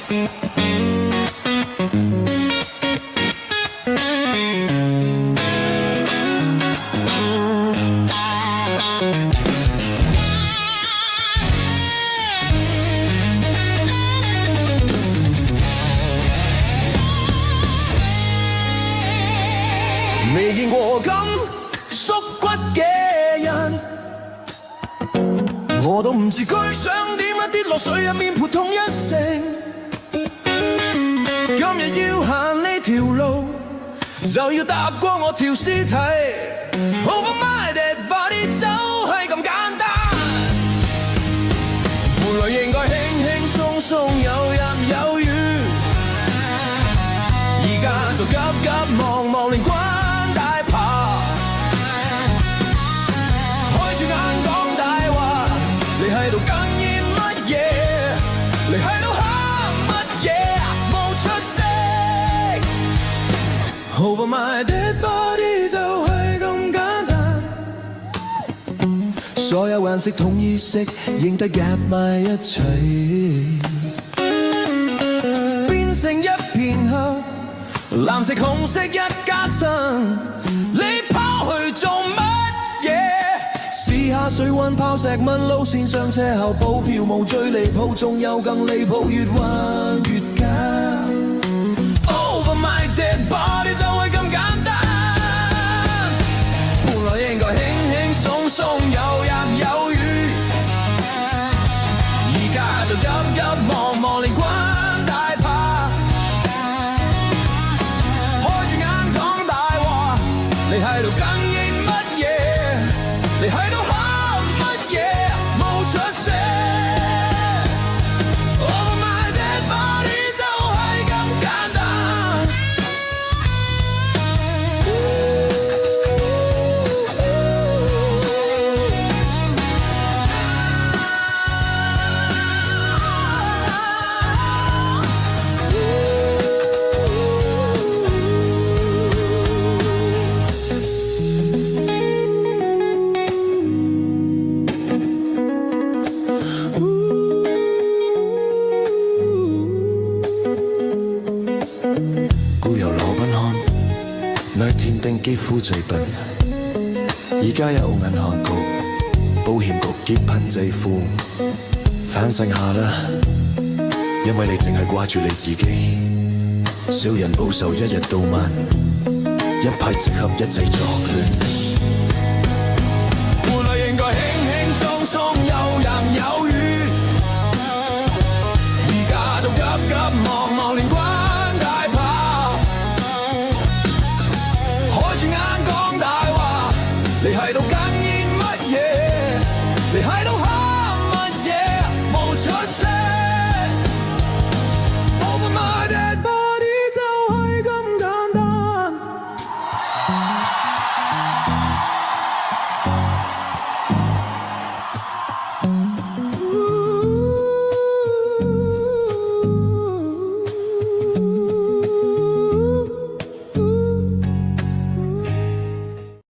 未見過咁縮骨嘅人，我都唔知佢想點啊！跌落水入面撲通一聲，今日要行呢條路，就要踏過我條屍體。Over my dead body 就係咁簡單，本來應該輕輕鬆鬆有入有雨，而家就急急忙忙連關你喺度哽咽乜嘢？你喺度喊乜嘢？冇出聲。Over my dead body 就係咁簡單，所有顏色統一色認得夾埋一齊，變成一片黑，藍色紅色一家親，你拋去做乜嘢？試下水溫拋石問路線上車後補票無最離譜，仲有更離譜，越彎越假。Over my dead body 就係咁簡單，本來應該輕輕鬆鬆有入有雨，而家就急急忙忙連關大怕，開住眼講大話，你喺度哽咽乜嘢？你喺度喊乜嘢？冇出聲。Over my dead body 就係咁簡單。故由羅賓漢，那天定肌膚最笨，而家有銀行局、保險局結噴制服，反省下啦，因為你淨係掛住你自己，小人報仇一日到晚，一拍即合一齊作亂。本來應該輕輕鬆鬆有入有雨，而家就急急忙忙連關